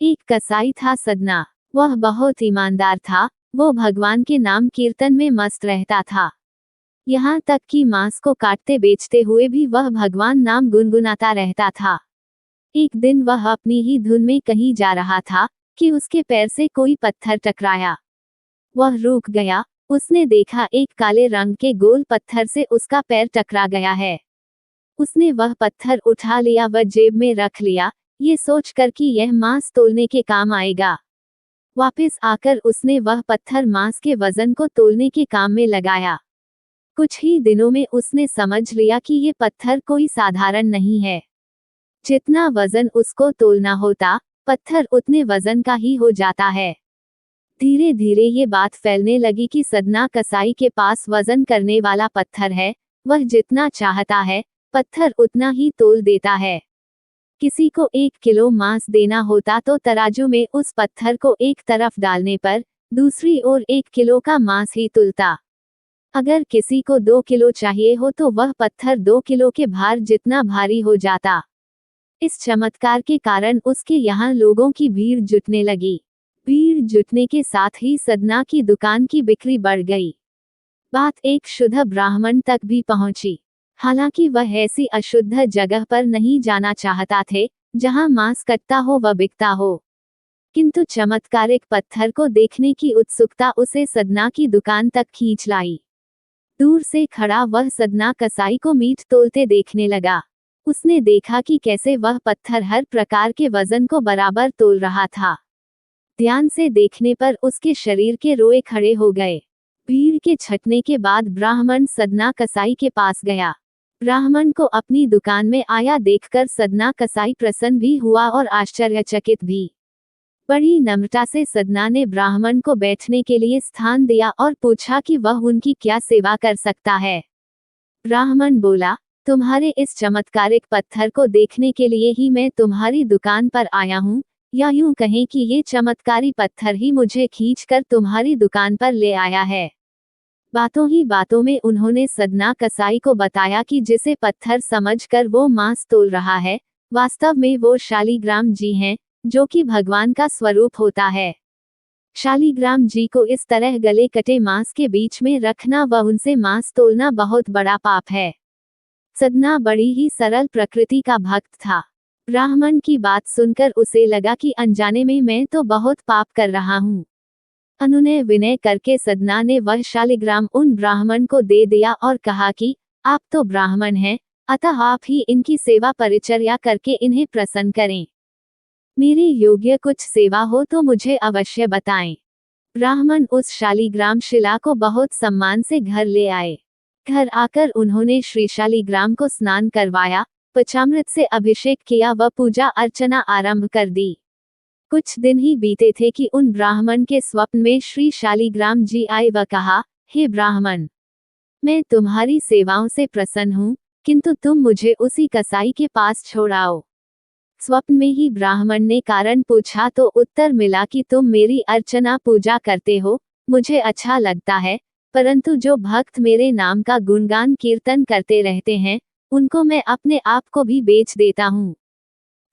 एक कसाई था सदना। वह बहुत ईमानदार था। वो भगवान के नाम कीर्तन में मस्त रहता था। यहाँ तक कि मांस को काटते बेचते हुए भी वह भगवान नाम गुनगुनाता रहता था। एक दिन वह अपनी ही धुन में कहीं जा रहा था कि उसके पैर से कोई पत्थर टकराया। वह रुक गया। उसने देखा एक काले रंग के गोल पत्थर से उसका पैर टकरा गया है। उसने वह पत्थर उठा लिया व जेब में रख लिया, ये सोचकर कि यह मांस तोलने के काम आएगा। वापस आकर उसने वह पत्थर मांस के वजन को तोलने के काम में लगाया। कुछ ही दिनों में उसने समझ लिया कि ये पत्थर कोई साधारण नहीं है। जितना वजन उसको तोलना होता, पत्थर उतने वजन का ही हो जाता है। धीरे धीरे ये बात फैलने लगी कि सदना कसाई के पास वजन करने वाला पत्थर है। वह जितना चाहता है पत्थर उतना ही तोल देता है। किसी को 1 किलो मांस देना होता तो तराजू में उस पत्थर को एक तरफ डालने पर दूसरी ओर 1 किलो का मांस ही तुलता। अगर किसी को 2 किलो चाहिए हो तो वह पत्थर 2 किलो के भार जितना भारी हो जाता। इस चमत्कार के कारण उसके यहाँ लोगों की भीड़ जुटने लगी। भीड़ जुटने के साथ ही सदना की दुकान की बिक्री बढ़ गई। बात एक शुद्ध ब्राह्मण तक भी पहुंची। हालांकि वह ऐसी अशुद्ध जगह पर नहीं जाना चाहता थे जहां मांस कटता हो व बिकता हो, किंतु चमत्कारिक पत्थर को देखने की उत्सुकता उसे सदना की दुकान तक खींच लाई। दूर से खड़ा वह सदना कसाई को मीट तोलते देखने लगा। उसने देखा कि कैसे वह पत्थर हर प्रकार के वजन को बराबर तोल रहा था। ध्यान से देखने पर उसके शरीर के रोए खड़े हो गए। भीड़ के छटने के बाद ब्राह्मण सदना कसाई के पास गया। ब्राह्मण को अपनी दुकान में आया देखकर सदना कसाई प्रसन्न भी हुआ और आश्चर्यचकित भी। बड़ी नम्रता से सदना ने ब्राह्मण को बैठने के लिए स्थान दिया और पूछा कि वह उनकी क्या सेवा कर सकता है। ब्राह्मण बोला, तुम्हारे इस चमत्कारिक पत्थर को देखने के लिए ही मैं तुम्हारी दुकान पर आया हूँ, या यूं कहें कि ये चमत्कारी पत्थर ही मुझे खींचकर तुम्हारी दुकान पर ले आया है। बातों ही बातों में उन्होंने सदना कसाई को बताया कि जिसे पत्थर समझकर वो मांस तोल रहा है, वास्तव में वो शालिग्राम जी हैं, जो कि भगवान का स्वरूप होता है। शालिग्राम जी को इस तरह गले कटे मांस के बीच में रखना व उनसे मांस तोलना बहुत बड़ा पाप है। सदना बड़ी ही सरल प्रकृति का भक्त था। ब्राह्मण की बात सुनकर उसे लगा कि अनजाने में मैं तो बहुत पाप कर रहा हूँ। अनुनय विनय करके सदना ने वह शालिग्राम उन ब्राह्मण को दे दिया और कहा कि आप तो ब्राह्मण हैं, अतः आप ही इनकी सेवा परिचर्या करके इन्हें प्रसन्न करें। मेरी योग्य कुछ सेवा हो तो मुझे अवश्य बताएं। ब्राह्मण उस शालिग्राम शिला को बहुत सम्मान से घर ले आए। घर आकर उन्होंने श्री शालिग्राम को स्नान करवाया, पंचामृत से अभिषेक किया व पूजा अर्चना आरंभ कर दी। कुछ दिन ही बीते थे कि उन ब्राह्मण के स्वप्न में श्री शालिग्राम जी आए व कहा, हे ब्राह्मण, मैं तुम्हारी सेवाओं से प्रसन्न हूँ, किंतु तुम मुझे उसी कसाई के पास छोड़ आओ। स्वप्न में ही ब्राह्मण ने कारण पूछा तो उत्तर मिला कि तुम मेरी अर्चना पूजा करते हो, मुझे अच्छा लगता है, परंतु जो भक्त मेरे नाम का गुणगान कीर्तन करते रहते हैं, उनको मैं अपने आप को भी बेच देता हूँ।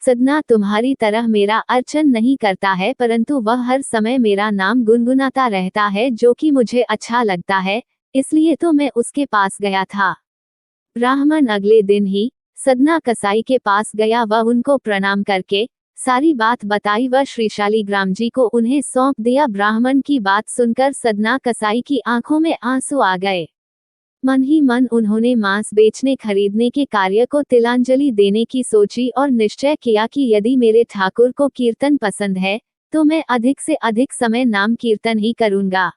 सदना तुम्हारी तरह मेरा अर्चन नहीं करता है, परंतु वह हर समय मेरा नाम गुनगुनाता रहता है, जो कि मुझे अच्छा लगता है, इसलिए तो मैं उसके पास गया था। ब्राह्मण अगले दिन ही सदना कसाई के पास गया व उनको प्रणाम करके सारी बात बताई व श्री शालिग्राम जी को उन्हें सौंप दिया। ब्राह्मण की बात सुनकर सदना कसाई की आंखों में आंसू आ गए। मन ही मन उन्होंने मांस बेचने खरीदने के कार्य को तिलांजलि देने की सोची और निश्चय किया कि यदि मेरे ठाकुर को कीर्तन पसंद है तो मैं अधिक से अधिक समय नाम कीर्तन ही करूंगा।